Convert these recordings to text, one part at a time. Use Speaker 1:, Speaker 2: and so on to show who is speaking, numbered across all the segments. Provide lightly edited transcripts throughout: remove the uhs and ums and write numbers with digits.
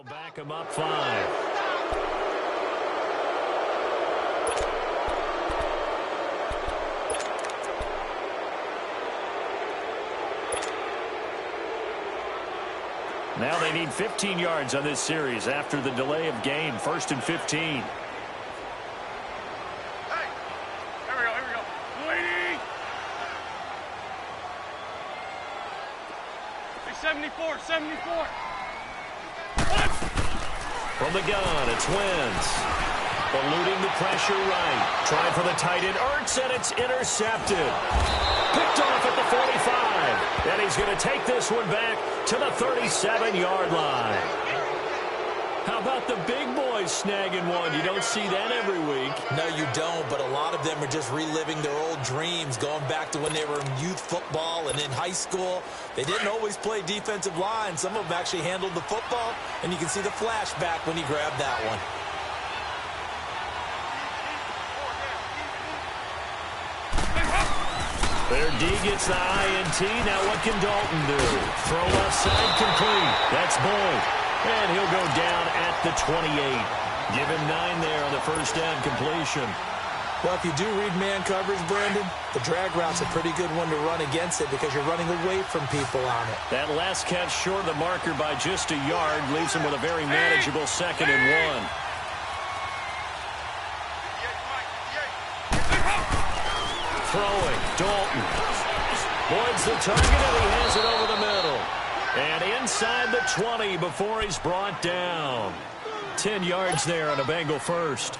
Speaker 1: Back him up 5. Now they need 15 yards on this series after the delay of game. 1st and 15.
Speaker 2: Hey, here we go. Waiting. Hey, 74.
Speaker 1: From the gun, it's Wentz. Eluding the pressure right. Trying for the tight end, Ertz, and it's intercepted. Picked off at the 45. And he's going to take this one back to the 37-yard line. How about the big boys snagging one? You don't see that every week.
Speaker 3: No, you don't, but a lot of them are just reliving their old dreams, going back to when they were in youth football and in high school. They didn't always play defensive line. Some of them actually handled the football, and you can see the flashback when he grabbed that one.
Speaker 1: Their D gets the INT. Now what can Dalton do? Throw left side complete. That's Boyd. And he'll go down at the 28. Give him 9 there on the first down completion.
Speaker 3: Well, if you do read man coverage, Brandon, the drag route's a pretty good one to run against it because you're running away from people on it.
Speaker 1: That last catch short of the marker by just a yard leaves him with a very manageable 2nd and 1. Throwing, Dalton. Boyd's the target, and he has it over the middle. And inside the 20 before he's brought down. 10 yards there on a Bengal first.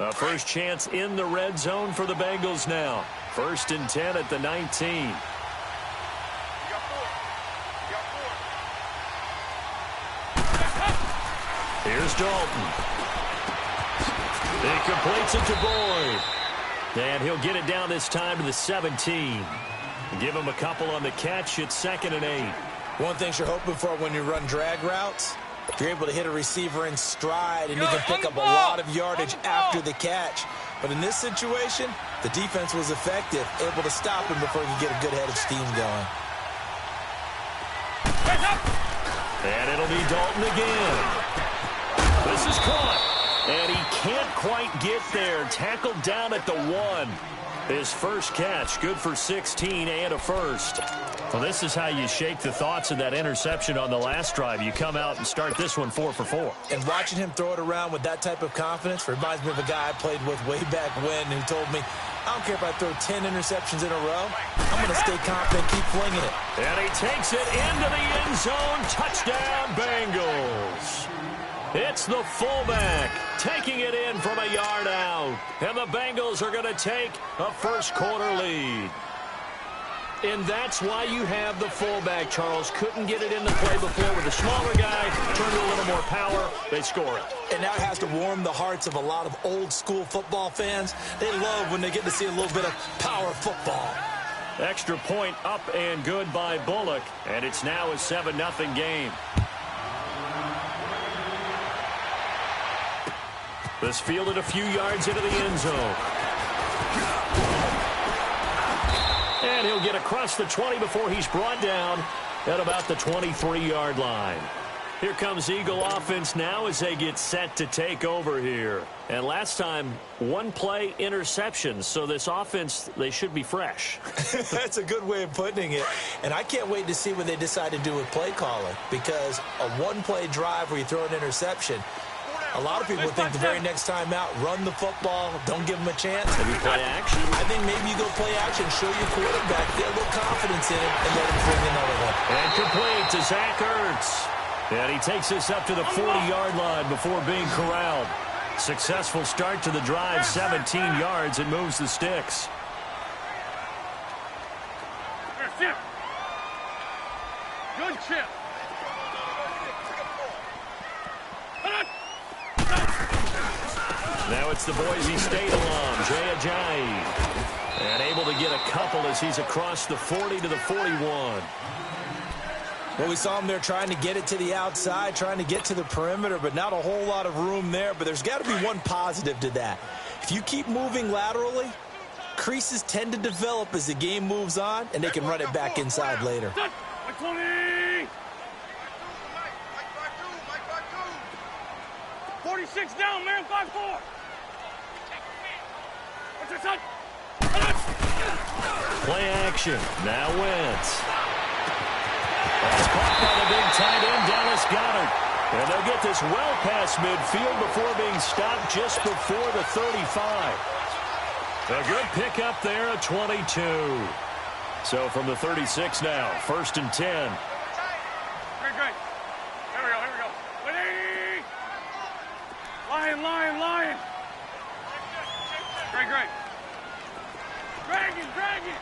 Speaker 1: A first chance in the red zone for the Bengals now. 1st and 10 at the 19. Here's Dalton. He completes it to Boyd. And he'll get it down this time to the 17. Give him a couple on the catch. It's 2nd and 8.
Speaker 3: One thing you're hoping for when you run drag routes, if you're able to hit a receiver in stride and you can pick up a lot of yardage after the catch. But in this situation, the defense was effective, able to stop him before he could get a good head of steam going.
Speaker 1: And it'll be Dalton again. This is caught. And he can't quite get there. Tackled down at the 1. His first catch, good for 16 and a first. Well, this is how you shake the thoughts of that interception on the last drive. You come out and start this one 4 for 4.
Speaker 3: And watching him throw it around with that type of confidence reminds me of a guy I played with way back when who told me, I don't care if I throw 10 interceptions in a row. I'm going to stay confident, keep flinging it.
Speaker 1: And he takes it into the end zone. Touchdown, Bengals. It's the fullback taking it in from a yard out. And the Bengals are going to take a first-quarter lead. And that's why you have the fullback, Charles. Couldn't get it into play before with a smaller guy. Turned a little more power. They score it.
Speaker 3: And that has to warm the hearts of a lot of old-school football fans. They love when they get to see a little bit of power football.
Speaker 1: Extra point up and good by Bullock. And it's now a 7-0 game. This fielded a few yards into the end zone. And he'll get across the 20 before he's brought down at about the 23-yard line. Here comes Eagle offense now as they get set to take over here. And last time, 1 play interception. So this offense, they should be fresh.
Speaker 3: That's a good way of putting it. And I can't wait to see what they decide to do with play calling. Because a 1-play drive where you throw an interception, a lot of people would think the very next time out, run the football, don't give them a chance.
Speaker 1: Maybe play action?
Speaker 3: I think maybe you go play action, show your quarterback, get a little confidence in him, and let him bring another one.
Speaker 1: And complete to Zach Ertz. And he takes this up to the 40-yard line before being corralled. Successful start to the drive, 17 yards, and moves the sticks.
Speaker 2: Good chip.
Speaker 1: Now it's the Boise State alum, Jay Ajayi. And able to get a couple as he's across the 40 to the 41.
Speaker 3: Well, we saw him there trying to get it to the outside, trying to get to the perimeter, but not a whole lot of room there. But there's got to be one positive to that. If you keep moving laterally, creases tend to develop as the game moves on, and they can run it back inside later.
Speaker 2: 20. 46 down, man. 5-4. What's your son?
Speaker 1: Play action. Now Wentz. That's caught by the big tight end, Dallas Goedert. And they'll get this well past midfield before being stopped just before the 35. A good pickup there at 22. So from the 36 now, 1st and 10.
Speaker 2: Great. Here we go. 180. Lion. Great. Drag it.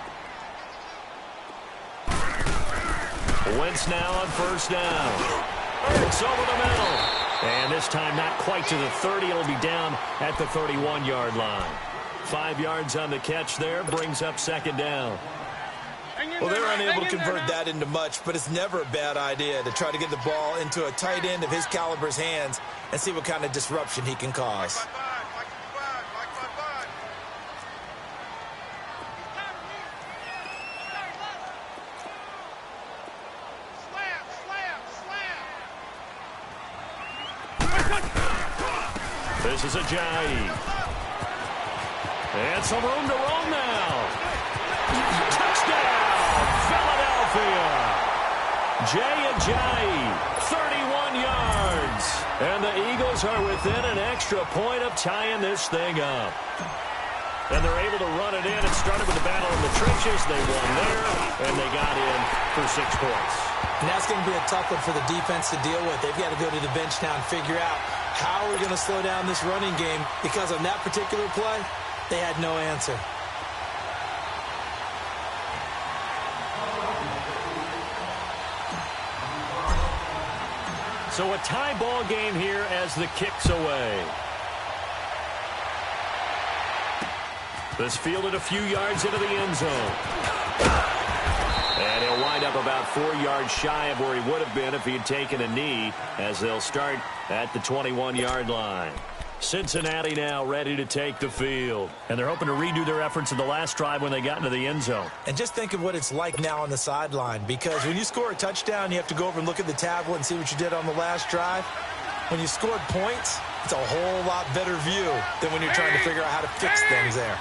Speaker 1: Wentz now on 1st down. It's over the middle. And this time not quite to the 30. It'll be down at the 31-yard line. 5 yards on the catch there. Brings up 2nd down.
Speaker 3: Well, they're unable to convert that into much, but it's never a bad idea to try to get the ball into a tight end of his caliber's hands and see what kind of disruption he can cause.
Speaker 1: This is Ajayi. And some room to roam now. Touchdown, Philadelphia. Ajayi, 31 yards. And the Eagles are within an extra point of tying this thing up. And they're able to run it in. It started with the battle in the trenches. They won there, and they got in for 6 points.
Speaker 3: And that's going to be a tough one for the defense to deal with. They've got to go to the bench now and figure out how we're going to slow down this running game, because on that particular play, they had no answer.
Speaker 1: So a tie ball game here as the kick's away. This fielded a few yards into the end zone. And he'll wind up about 4 yards shy of where he would have been if he had taken a knee, as they'll start at the 21-yard line. Cincinnati now ready to take the field. And they're hoping to redo their efforts in the last drive when they got into the end zone.
Speaker 3: And just think of what it's like now on the sideline, because when you score a touchdown, you have to go over and look at the tablet and see what you did on the last drive. When you scored points, it's a whole lot better view than when you're trying to figure out how to fix things there.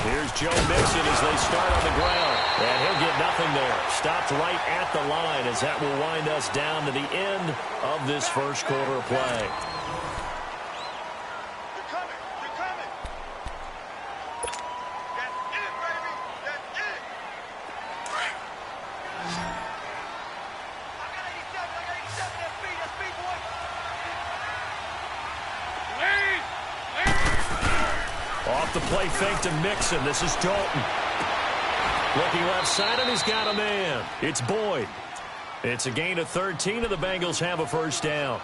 Speaker 1: Here's Joe Mixon as they start on the ground. And he'll get nothing there. Stopped right at the line, as that will wind us down to the end of this first quarter of play.
Speaker 2: You're coming. That's it, baby. That's it. I got 87. That's speed, boy. Lead.
Speaker 1: Off the play fake to Mixon. This is Dalton. Looking left side, and he's got a man. It's Boyd. It's a gain of 13, and the Bengals have a 1st down.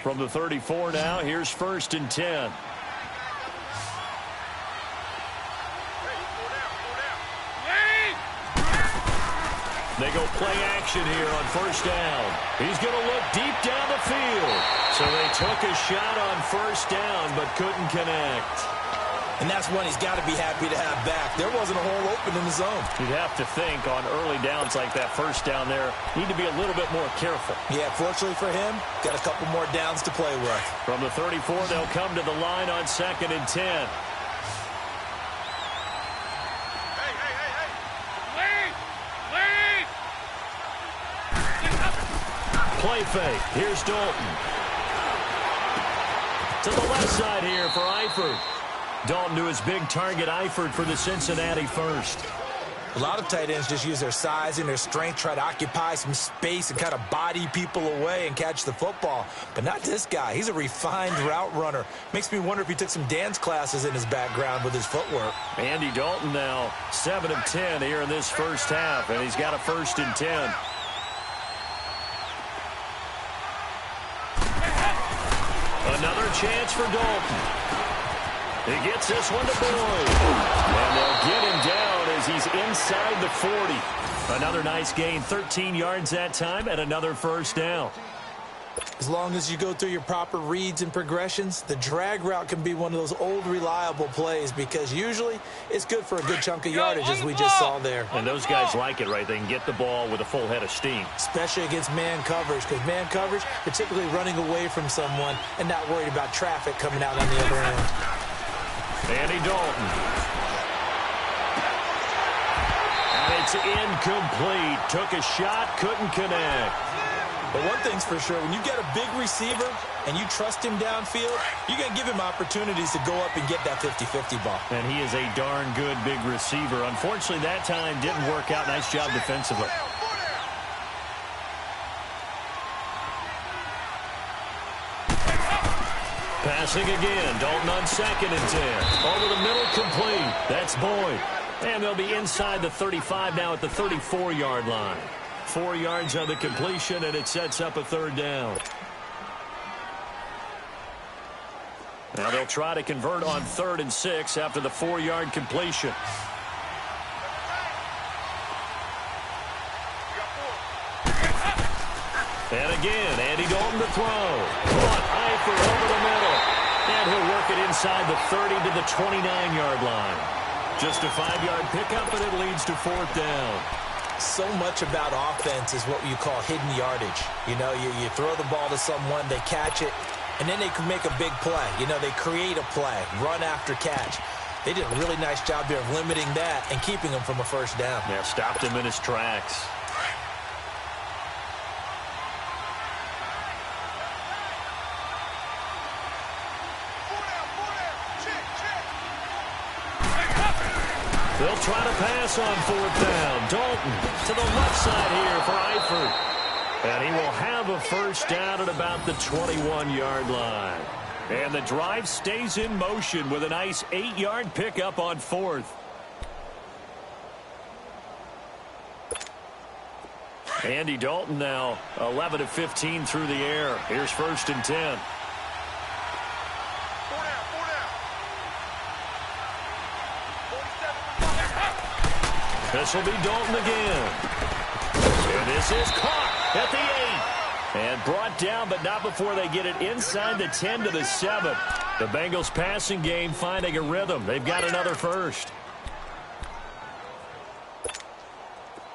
Speaker 1: From the 34 now, here's 1st and 10. They go play action here on 1st down. He's going to look deep down the field. So they took a shot on 1st down, but couldn't connect.
Speaker 3: And that's one he's got to be happy to have back. There wasn't a hole open in the zone.
Speaker 1: You'd have to think on early downs like that 1st down there, need to be a little bit more careful.
Speaker 3: Yeah, fortunately for him, got a couple more downs to play with.
Speaker 1: From the 34, they'll come to the line on 2nd and 10. Play fake. Here's Dalton. To the left side here for Eifert. Dalton to his big target, Eifert, for the Cincinnati 1st.
Speaker 3: A lot of tight ends just use their size and their strength, try to occupy some space and kind of body people away and catch the football. But not this guy. He's a refined route runner. Makes me wonder if he took some dance classes in his background with his footwork.
Speaker 1: Andy Dalton now 7 of 10 here in this 1st half, and he's got a 1st and 10. Another chance for Dalton. He gets this one to Boyd. And they'll get him down as as he's inside the 40. Another nice gain, 13 yards that time, and another first down.
Speaker 3: As long as you go through your proper reads and progressions, the drag route can be one of those old reliable plays because usually it's good for a good chunk of yardage as we just saw there.
Speaker 1: And those guys like it, right? They can get the ball with a full head of steam.
Speaker 3: Especially against man coverage, because man coverage, you're typically running away from someone and not worried about traffic coming out on the other end.
Speaker 1: Andy Dalton. And it's incomplete. Took a shot, couldn't connect.
Speaker 3: But one thing's for sure, when you get a big receiver and you trust him downfield, you're going to give him opportunities to go up and get that 50-50 ball.
Speaker 1: And he is a darn good big receiver. Unfortunately, that time didn't work out. Nice job defensively. Passing again. Dalton on 2nd and 10. Over the middle, complete. That's Boyd. And they'll be inside the 35 now at the 34-yard line. 4 yards on the completion, and it sets up a 3rd down. Now they'll try to convert on 3rd and 6 after the 4-yard completion. And again, Andy Dalton to throw. Caught Eifert over the middle. And he'll work it inside the 30 to the 29-yard line. Just a 5-yard pickup, and it leads to 4th down.
Speaker 3: So much about offense is what you call hidden yardage. You know, you throw the ball to someone, they catch it, and then they can make a big play. You know, they create a play, run after catch. They did a really nice job here of limiting that and keeping him from a 1st down.
Speaker 1: Yeah, stopped him in his tracks. They'll try to pass on 4th down. Dalton to the left side here for Eifert. And he will have a 1st down at about the 21-yard line. And the drive stays in motion with a nice 8-yard pickup on 4th. Andy Dalton now 11 of 15 through the air. Here's 1st and 10. This will be Dalton again. And this is caught at the 8. And brought down, but not before they get it inside the 10 to the 7. The Bengals passing game finding a rhythm. They've got another 1st.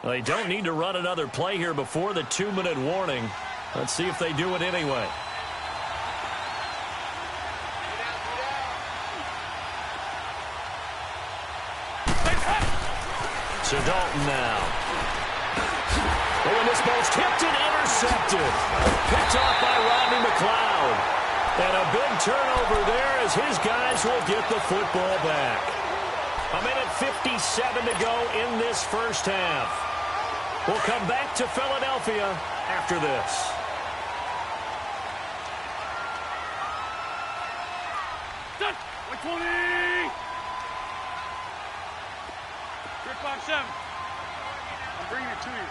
Speaker 1: Well, they don't need to run another play here before the 2-minute warning. Let's see if they do it anyway. To Dalton now. Oh, and this ball's tipped and intercepted. Picked off by Rodney McLeod. And a big turnover there as his guys will get the football back. 1:57 to go in this 1st half. We'll come back to Philadelphia after this.
Speaker 2: Done. 120. 357. I'm bringing it to you.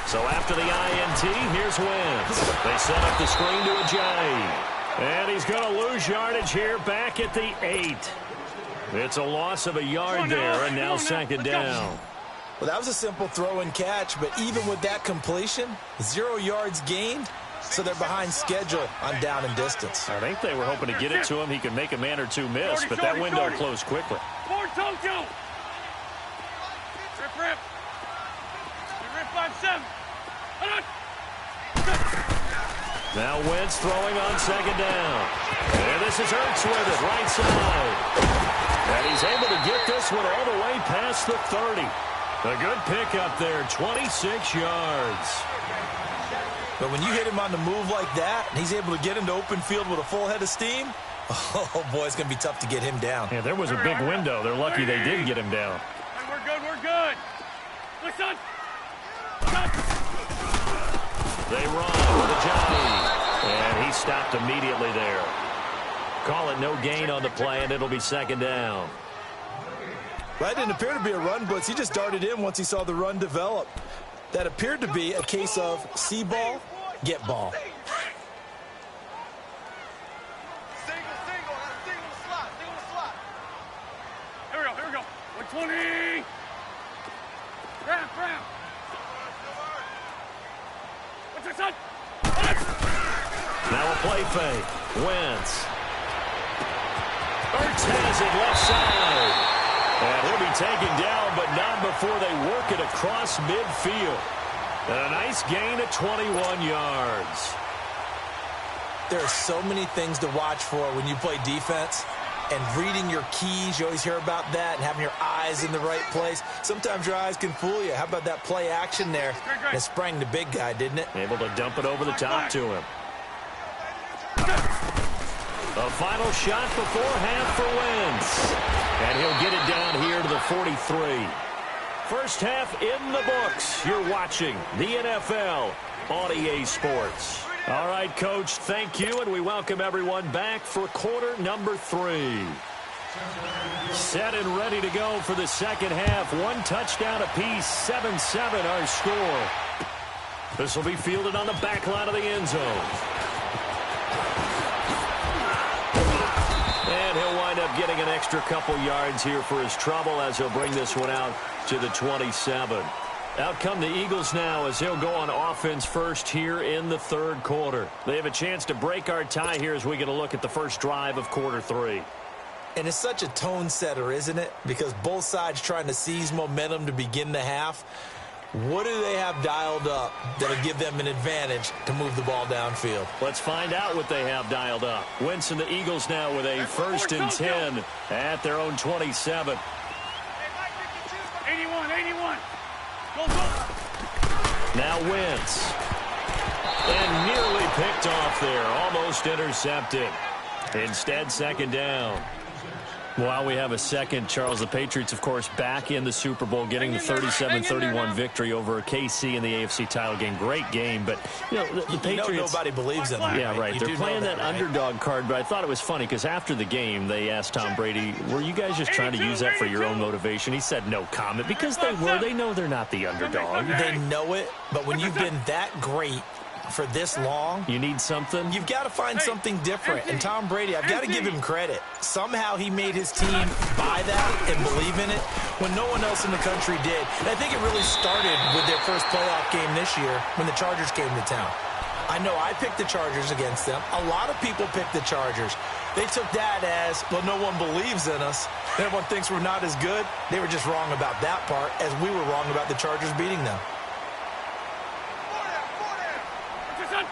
Speaker 1: So after the INT, here's Wentz. They set up the screen to Ajayi. And he's going to lose yardage here back at the 8. It's a loss of a yard there, and now 2nd down.
Speaker 3: Well, that was a simple throw and catch, but even with that completion, 0 yards gained, so they're behind schedule on down and distance.
Speaker 1: I think they were hoping to get it to him. He could make a man or two miss, but that window closed quickly.
Speaker 2: More Tokyo. Rip, rip. Rip 5-7.
Speaker 1: Now Wentz throwing on 2nd down. And this is Ertz with it, right side. And he's able to get this one all the way past the 30. A good pickup there, 26 yards.
Speaker 3: But when you hit him on the move like that, and he's able to get into open field with a full head of steam, oh, boy, it's going to be tough to get him down.
Speaker 1: Yeah, there was a big window. They're lucky they did get him down.
Speaker 2: Hey, we're good, we're good. Listen.
Speaker 1: They run with Ajayi. And he stopped immediately there. Call it no gain on the play, and it'll be 2nd down.
Speaker 3: Well, that didn't appear to be a run blitz. He just darted in once he saw the run develop. That appeared to be a case of see ball, get ball.
Speaker 2: Single, single the slot, single the slot. Here we go,
Speaker 1: play fake. Wentz. Ertz has it left side. And he'll be taken down, but not before they work it across midfield. And a nice gain of 21 yards.
Speaker 3: There are so many things to watch for when you play defense. And reading your keys, you always hear about that, and having your eyes in the right place. Sometimes your eyes can fool you. How about that play action there? And it sprang the big guy, didn't it?
Speaker 1: Able to dump it over the top to him. A final shot before half for Wentz. And he'll get it down here to the 43. First half in the books. You're watching the NFL on EA Sports. All right, Coach, thank you, and we welcome everyone back for quarter number 3. Set and ready to go for the second half. One touchdown apiece, 7-7 our score. This will be fielded on the back line of the end zone. And he'll wind up getting an extra couple yards here for his trouble as he'll bring this one out to the 27. Out come the Eagles now as they'll go on offense first here in the third quarter. They have a chance to break our tie here as we get a look at the first drive of quarter 3.
Speaker 3: And it's such a tone setter, isn't it? Because both sides trying to seize momentum to begin the half. What do they have dialed up that'll give them an advantage to move the ball downfield?
Speaker 1: Let's find out what they have dialed up. Wentz and the Eagles now with a 1st and 10 at their own 27.
Speaker 2: 81. Go.
Speaker 1: Now Wentz. And nearly picked off there. Almost intercepted. Instead, second down. While we have a second, Charles, the Patriots, of course, back in the Super Bowl, getting the 37-31 victory over KC in the AFC title game. Great game, but, you know, the Patriots...
Speaker 3: nobody believes in them.
Speaker 1: Yeah, right. They're playing that underdog card, but I thought it was funny because after the game, they asked Tom Brady, were you guys just trying to use that for your own motivation? He said no comment because they were. They know they're not the underdog.
Speaker 3: They know it, but when you've been that great for this long,
Speaker 1: you need something.
Speaker 3: You've got to find something different. And Tom Brady, I've got to give him credit. Somehow he made his team buy that and believe in it when no one else in the country did. And I think it really started with their first playoff game this year when the Chargers came to town. I know I picked the Chargers against them. A lot of people picked the Chargers. They took that as, well, no one believes in us. Everyone thinks we're not as good. They were just wrong about that part, as we were wrong about the Chargers beating them.
Speaker 2: Check.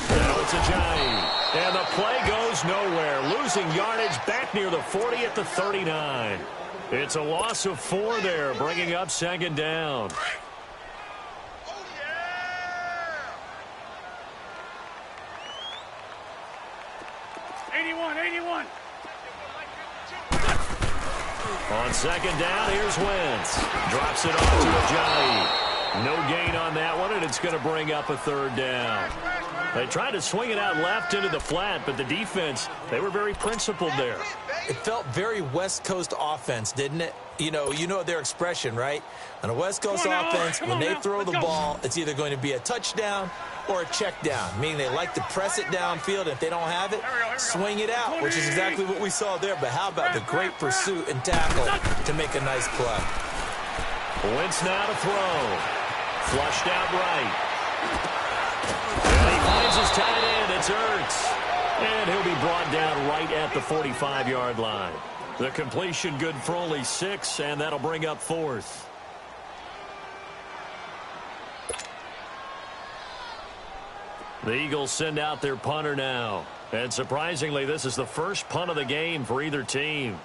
Speaker 1: Now it's a giant. And the play goes nowhere. Losing yardage back near the 40 at the 39. It's a loss of 4 there, bringing up second down. On second down, here's Wentz. Drops it off to Ajayi. No gain on that one, and it's going to bring up a third down. They tried to swing it out left into the flat, but the defense, they were very principled there.
Speaker 3: It felt very West Coast offense, didn't it? You know their expression, right? On a West Coast offense, when they throw the ball, it's either going to be a touchdown or a check down, meaning they like to press it downfield. If they don't have it, swing it out, which is exactly what we saw there. But how about the great pursuit and tackle to make a nice play?
Speaker 1: Wentz now to throw. Flushed out right. And he finds his tight end. It's Ertz. And he'll be brought down right at the 45-yard line. The completion good for only 6, and that'll bring up 4th. The Eagles send out their punter now. And surprisingly, this is the first punt of the game for either team.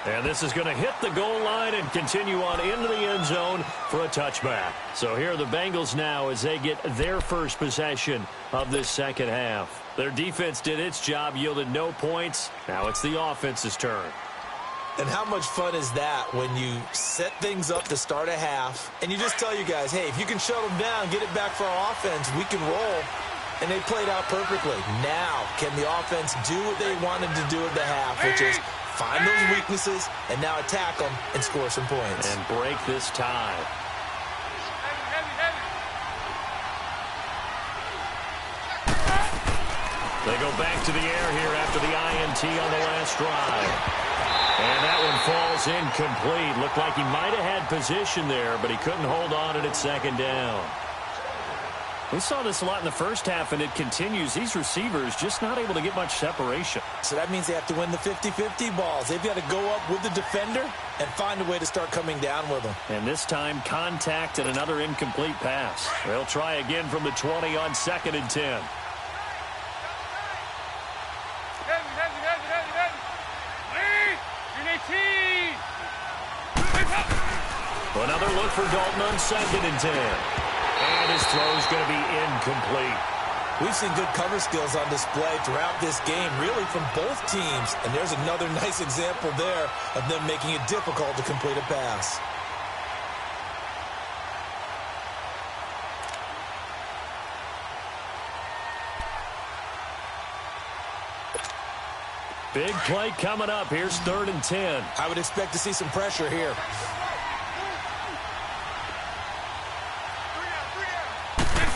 Speaker 1: And this is going to hit the goal line and continue on into the end zone for a touchback. So here are the Bengals now as they get their first possession of this second half. Their defense did its job, yielded no points. Now it's the offense's turn.
Speaker 3: And how much fun is that when you set things up to start a half and you just tell you guys, hey, if you can shut them down, get it back for our offense, we can roll. And they played out perfectly. Now, can the offense do what they wanted to do at the half, which is find those weaknesses and now attack them and score some points.
Speaker 1: And break this tie. They go back to the air here after the INT on the last drive. And that one falls incomplete. Looked like he might have had position there, but he couldn't hold on at second down. We saw this a lot in the first half, and it continues. These receivers just not able to get much separation.
Speaker 3: So that means they have to win the 50-50 balls. They've got to go up with the defender and find a way to start coming down with them.
Speaker 1: And this time, contact and another incomplete pass. They'll try again from the 20 on 2nd and 10. Another look for Dalton on 2nd and 10. And his throw is going to be incomplete.
Speaker 3: We've seen good cover skills on display throughout this game, really from both teams. And there's another nice example there of them making it difficult to complete a pass.
Speaker 1: Big play coming up. Here's 3rd and 10.
Speaker 3: I would expect to see some pressure here.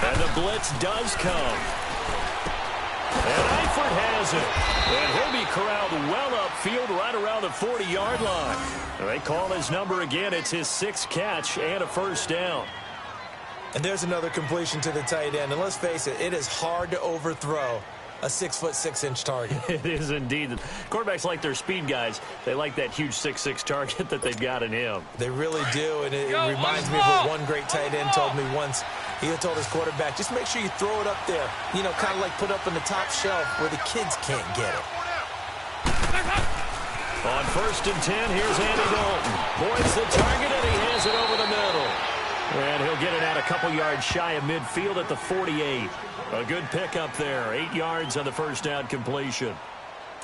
Speaker 1: And the blitz does come. And Eifert has it. And he'll be corralled well upfield right around the 40-yard line. They call his number again. It's his 6th catch and a first down.
Speaker 3: And there's another completion to the tight end. And let's face it, it is hard to overthrow a 6'6" target.
Speaker 1: It is indeed. Quarterbacks like their speed guys. They like that huge 6'6" target that they've got in him.
Speaker 3: They really do, and it reminds me of what one great tight end told me once. He had told his quarterback, just make sure you throw it up there, you know, kind of like put up on the top shelf where the kids can't get it.
Speaker 1: On 1st and 10, here's Andy Dalton. Points the target, and he has it over the middle. And he'll get it out a couple yards shy of midfield at the 48. A good pickup there. 8 yards on the first down completion.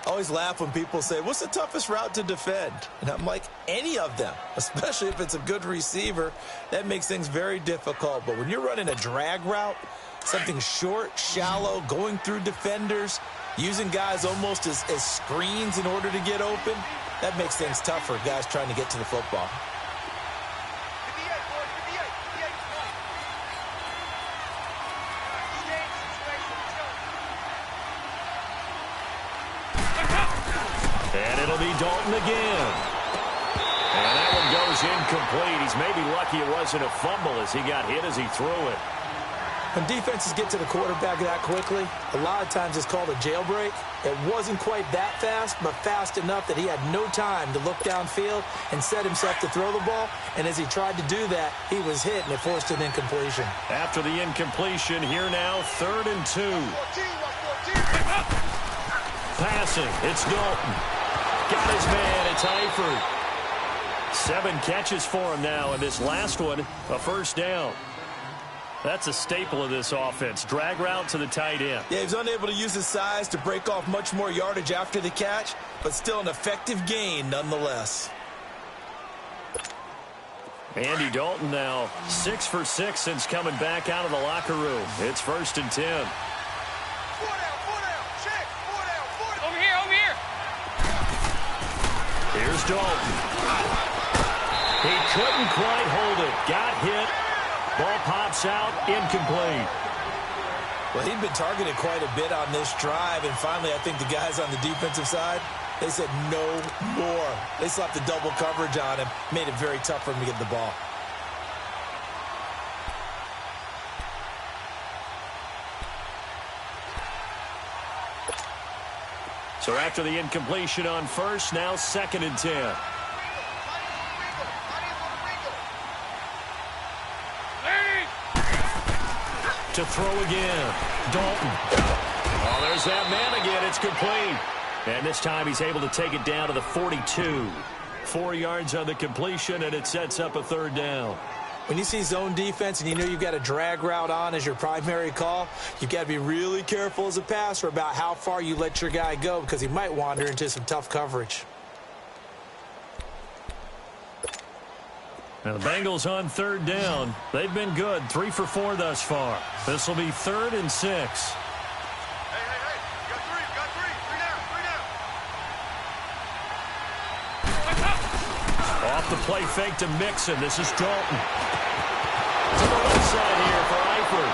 Speaker 3: I always laugh when people say, what's the toughest route to defend? And I'm like, any of them, especially if it's a good receiver. That makes things very difficult. But when you're running a drag route, something short, shallow, going through defenders, using guys almost as screens in order to get open, that makes things tough for guys trying to get to the football.
Speaker 1: And it'll be Dalton again. And that one goes incomplete. He's maybe lucky it wasn't a fumble as he got hit as he threw it.
Speaker 3: When defenses get to the quarterback that quickly, a lot of times it's called a jailbreak. It wasn't quite that fast, but fast enough that he had no time to look downfield and set himself to throw the ball. And as he tried to do that, he was hit, and it forced an incompletion.
Speaker 1: After the incompletion, here now, 3rd and 2. Passing, it's Dalton. Got his man, it's Eifert. 7 catches for him now, and this last one, a first down. That's a staple of this offense. Drag route to the tight end.
Speaker 3: Yeah, he was unable to use his size to break off much more yardage after the catch, but still an effective gain nonetheless.
Speaker 1: Andy Dalton now 6 for 6 since coming back out of the locker room. It's 1st and 10. Here's Dalton. He couldn't quite hold it. Got hit. Ball pops out. Incomplete.
Speaker 3: Well, he'd been targeted quite a bit on this drive, and finally I think the guys on the defensive side, they said no more. They slapped the double coverage on him, made it very tough for him to get the ball.
Speaker 1: So after the incompletion on first, now 2nd and 10. To throw again. Dalton. Oh, there's that man again. It's complete. And this time he's able to take it down to the 42. 4 yards on the completion, and it sets up a 3rd down.
Speaker 3: When you see zone defense and you know you've got a drag route on as your primary call, you've got to be really careful as a passer about how far you let your guy go because he might wander into some tough coverage.
Speaker 1: Now the Bengals on 3rd down. They've been good. 3 for 4 thus far. This will be 3rd and 6.
Speaker 2: Hey. Got three. 3 down.
Speaker 1: the play fake to Mixon. This is Dalton. To the left side here for Eifert.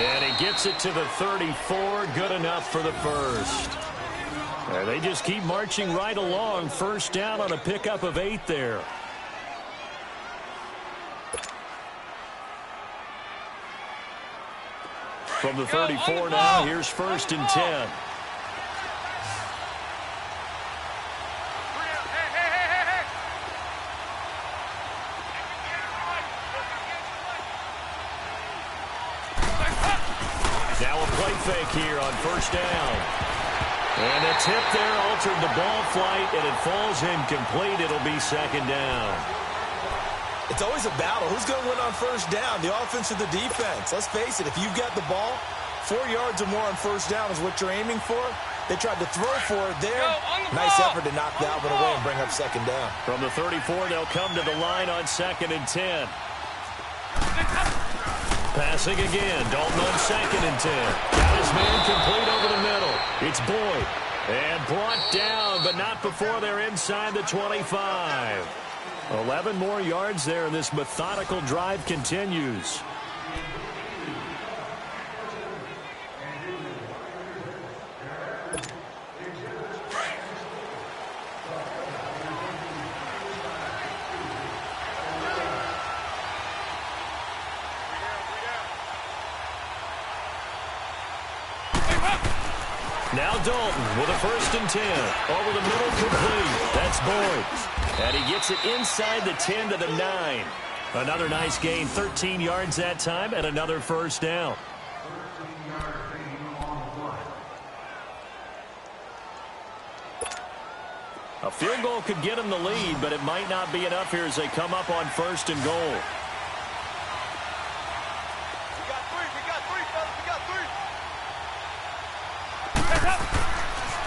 Speaker 1: And he gets it to the 34. Good enough for the first. And they just keep marching right along. First down on a pickup of 8 there. From the 34 now, here's 1st and 10. Now a play fake here on 1st down. And a tip there altered the ball flight, and it falls incomplete. It'll be 2nd down.
Speaker 3: It's always a battle. Who's going to win on 1st down, the offense or the defense? Let's face it, if you've got the ball, 4 yards or more on 1st down is what you're aiming for. They tried to throw for it there. Nice effort to knock that one away and bring up 2nd down.
Speaker 1: From the 34, they'll come to the line on 2nd and 10. Passing again. Dalton on 2nd and 10. Got his man complete over the middle. It's Boyd. And brought down, but not before they're inside the 25. 11 more yards there, and this methodical drive continues. Now Dalton with a 1st and 10. Over the middle, complete. That's Boyd. And he gets it inside the 10 to the 9. Another nice gain, 13 yards that time, and another 1st down. A field goal could get him the lead, but it might not be enough here as they come up on 1st and goal.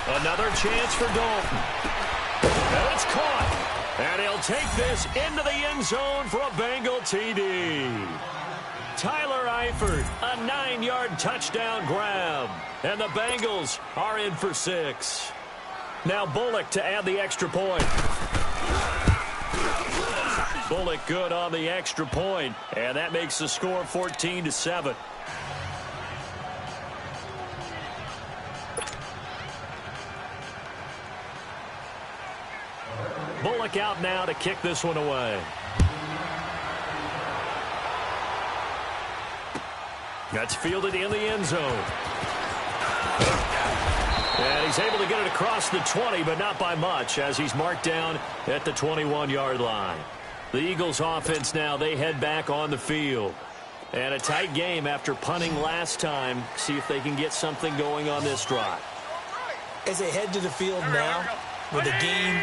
Speaker 1: Another chance for Dalton. And it's caught. And he'll take this into the end zone for a Bengal TD. Tyler Eifert, a 9-yard touchdown grab. And the Bengals are in for 6. Now Bullock to add the extra point. Bullock good on the extra point. And that makes the score 14-7. Bullock out now to kick this one away. That's fielded in the end zone. And he's able to get it across the 20, but not by much, as he's marked down at the 21-yard line. The Eagles offense now, they head back on the field. And a tight game after punting last time. See if they can get something going on this drive.
Speaker 3: As they head to the field now, with the game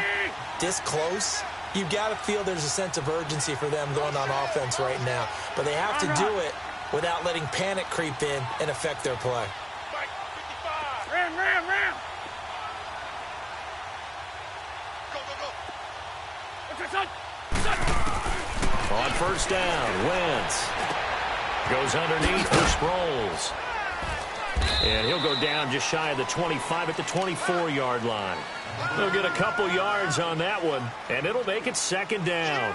Speaker 3: this close, you've got to feel there's a sense of urgency for them going on offense right now. But they have to do it without letting panic creep in and affect their play.
Speaker 2: Ram.
Speaker 1: On 1st down, Wentz goes underneath for Sproles. And he'll go down just shy of the 25 at the 24-yard line. They'll get a couple yards on that one, and it'll make it 2nd down.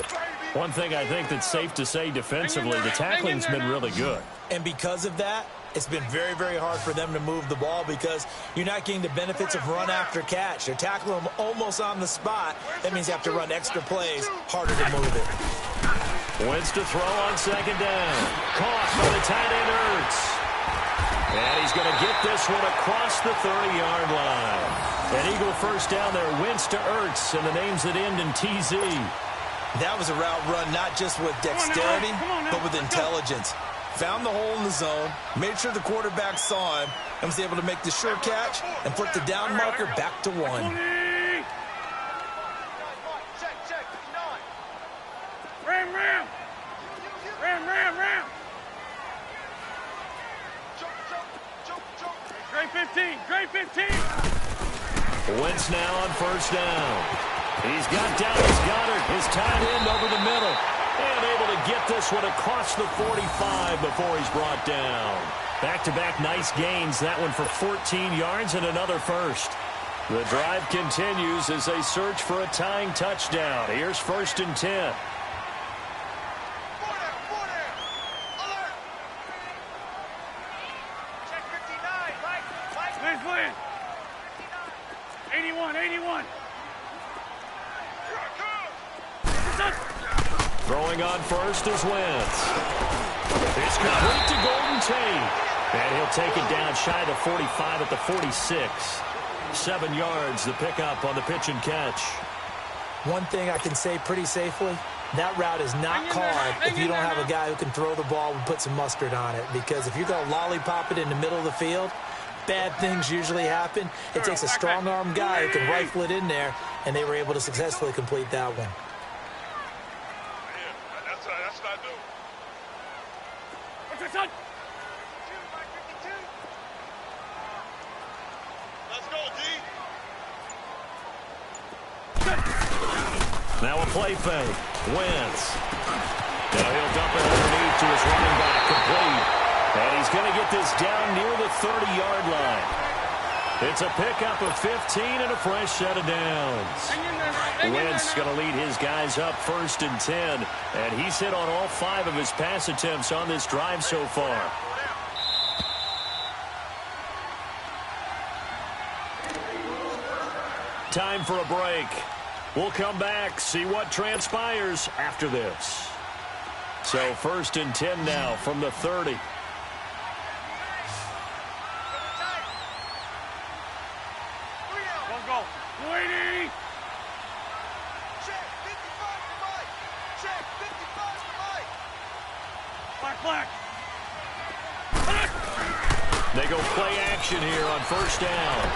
Speaker 1: One thing I think that's safe to say defensively, the tackling's been really good.
Speaker 3: And because of that, it's been very, very hard for them to move the ball because you're not getting the benefits of run after catch. They're tackling them almost on the spot. That means you have to run extra plays, harder to move it.
Speaker 1: Wentz to throw on 2nd down. Caught by the tight end Ertz. And he's going to get this one across the 30-yard line. An Eagle 1st down there, Wentz to Ertz, and the names that end in TZ.
Speaker 3: That was a route run not just with dexterity, but with intelligence. Found the hole in the zone, made sure the quarterback saw him, and was able to make the sure catch and flip the down marker back to 1.
Speaker 2: Ram. Great 15.
Speaker 1: Wentz now on 1st down. He's got Dallas Goedert, his tight end over the middle. And able to get this one across the 45 before he's brought down. Back-to-back nice gains. That one for 14 yards and another first. The drive continues as they search for a tying touchdown. Here's 1st and 10.
Speaker 2: Check 59, Mike. 81, 81.
Speaker 1: Throwing on first is Wentz. It's complete to Golden Tate. And he'll take it down shy of the 45 at the 46. 7 yards, the pickup on the pitch and catch.
Speaker 3: One thing I can say pretty safely, that route is not called if you don't have a guy who can throw the ball and put some mustard on it. Because if you're going to lollipop it in the middle of the field, bad things usually happen. It takes a strong-arm guy who can rifle it in there, and they were able to successfully complete that one.
Speaker 2: That's what I do. What's your son? Let's go, D.
Speaker 1: Now a play fake. Wentz. Now he'll dump it underneath to his running back, complete. And he's going to get this down near the 30-yard line. It's a pickup of 15 and a fresh set of downs. Wentz going to lead his guys up 1st and 10. And he's hit on all 5 of his pass attempts on this drive so far. Time for a break. We'll come back, see what transpires after this. So 1st and 10 now from the 30.
Speaker 2: Go. 280.
Speaker 4: Check 55 for Mike. Check 55 for Mike.
Speaker 2: Black.
Speaker 1: They go play action here on 1st down.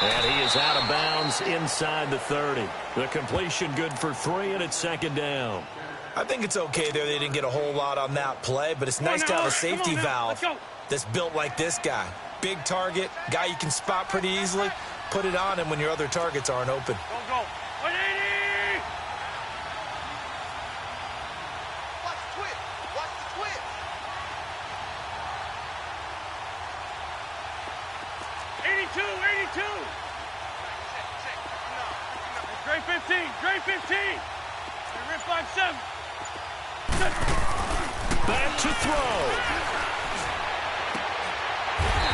Speaker 1: And he is out of bounds inside the 30. The completion good for 3, and it's 2nd down.
Speaker 3: I think it's okay there. They didn't get a whole lot on that play, but it's nice to have a safety valve that's built like this guy. Big target, guy you can spot pretty easily. Put it on him when your other targets aren't open.
Speaker 2: Go. 180.
Speaker 4: Watch the twist. Watch the twist.
Speaker 2: 82. Great 15. You're in 5-7.
Speaker 1: Back to throw.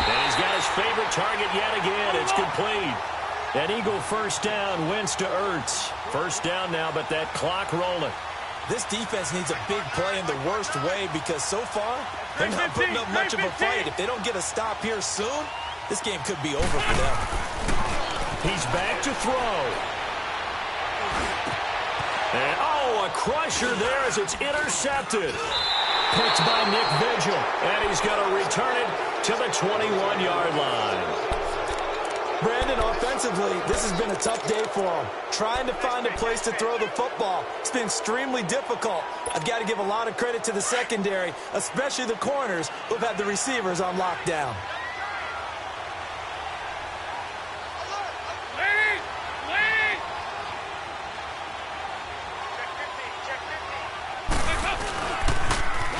Speaker 1: And he's got his favorite target yet again. It's complete. An Eagle 1st down, Wentz to Ertz. 1st down now, but that clock rolling.
Speaker 3: This defense needs a big play in the worst way because so far, they're not putting up much of a fight. If they don't get a stop here soon, this game could be over for them.
Speaker 1: He's back to throw. And, a crusher there as it's intercepted. Picked by Nick Vigil, and he's going to return it to the 21-yard line.
Speaker 3: Brandon, offensively, this has been a tough day for him. Trying to find a place to throw the football. It's been extremely difficult. I've got to give a lot of credit to the secondary, especially the corners who've had the receivers on lockdown.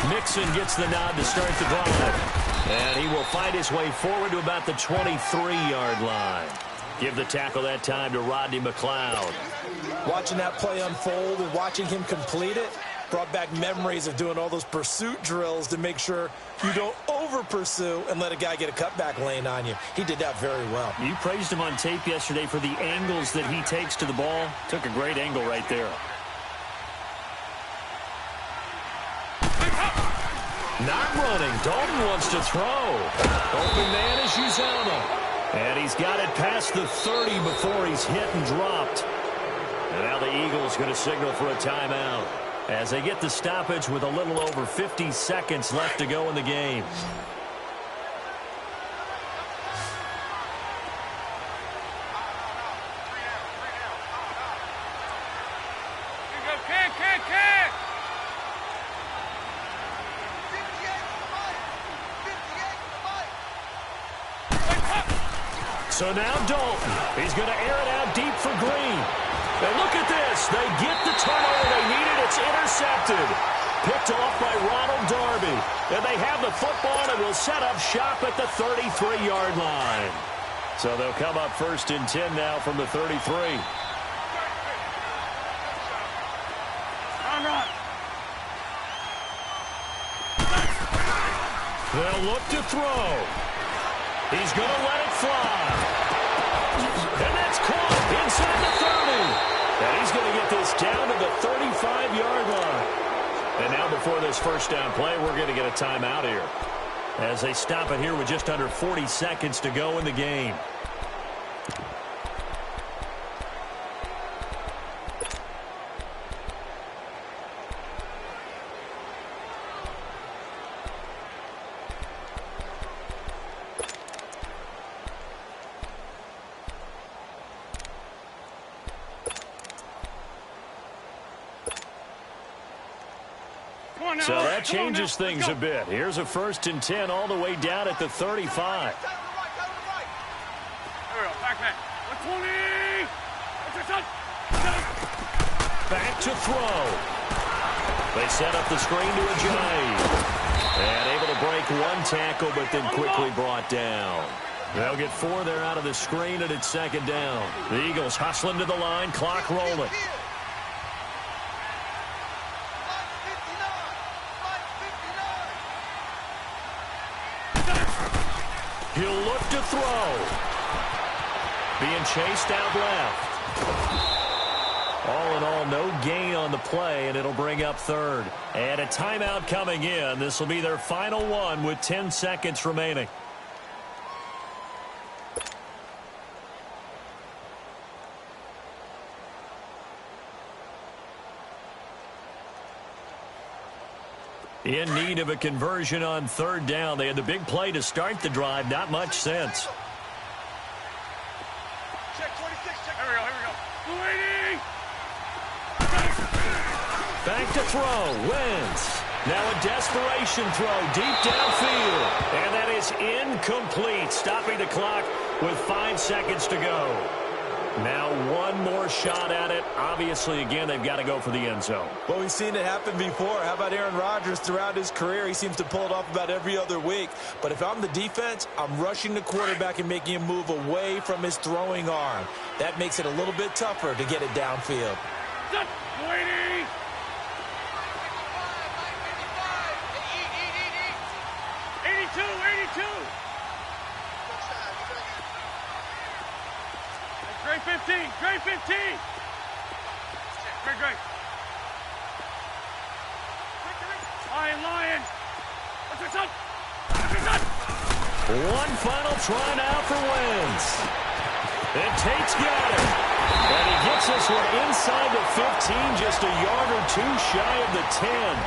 Speaker 1: Mixon gets the nod to start the drive. And he will find his way forward to about the 23-yard line. Give the tackle that time to Rodney McLeod.
Speaker 3: Watching that play unfold and watching him complete it brought back memories of doing all those pursuit drills to make sure you don't over-pursue and let a guy get a cutback lane on you. He did that very well.
Speaker 1: You praised him on tape yesterday for the angles that he takes to the ball. Took a great angle right there. Not running. Dalton wants to throw. Open man is Uzama. And he's got it past the 30 before he's hit and dropped. And now the Eagles going to signal for a timeout as they get the stoppage with a little over 50 seconds left to go in the game. So now Dalton, he's going to air it out deep for Green. And look at this. They get the turnover they needed. It's intercepted. Picked off by Ronald Darby. And they have the football and will set up shop at the 33-yard line. So they'll come up 1st and 10 now from the 33.
Speaker 2: Run.
Speaker 1: They'll look to throw. He's going to let it fly. And that's caught inside the 30. And he's going to get this down to the 35-yard line. And now before this first down play, we're going to get a timeout here, as they stop it here with just under 40 seconds to go in the game. So that changes things a bit. Here's a 1st and 10 all the way down at the 35.
Speaker 2: There we go. Back. 120.
Speaker 1: Back to throw. They set up the screen to Ajayi. And able to break one tackle, but then quickly brought down. They'll get 4 there out of the screen, and it's 2nd down. The Eagles hustling to the line, clock rolling. He'll look to throw. Being chased out left. All in all, no gain on the play, and it'll bring up 3rd. And a timeout coming in. This will be their final one with 10 seconds remaining. In need of a conversion on 3rd down. They had the big play to start the drive. Not much sense.
Speaker 4: Check 26. Check.
Speaker 2: Here we go. 280.
Speaker 1: Back to throw. Wentz. Now a desperation throw deep downfield. And that is incomplete. Stopping the clock with 5 seconds to go. Now one more shot at it. Obviously, again, they've got to go for the end zone.
Speaker 3: Well, we've seen it happen before. How about Aaron Rodgers throughout his career? He seems to pull it off about every other week. But if I'm the defense, I'm rushing the quarterback and making him move away from his throwing arm. That makes it a little bit tougher to get it downfield.
Speaker 2: 280. 82. Great 15. Great. Lion. What's up?
Speaker 1: One final try now for Wentz. And Tate's got it. And he gets this one inside the 15, just a yard or 2 shy of the 10.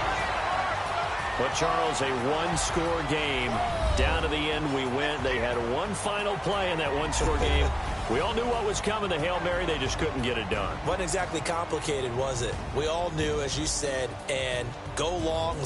Speaker 1: But, Charles, a one-score game. Down to the end we went. They had one final play in that one-score game. We all knew what was coming, the Hail Mary. They just couldn't get it done.
Speaker 3: Wasn't exactly complicated, was it? We all knew, as you said, and go long.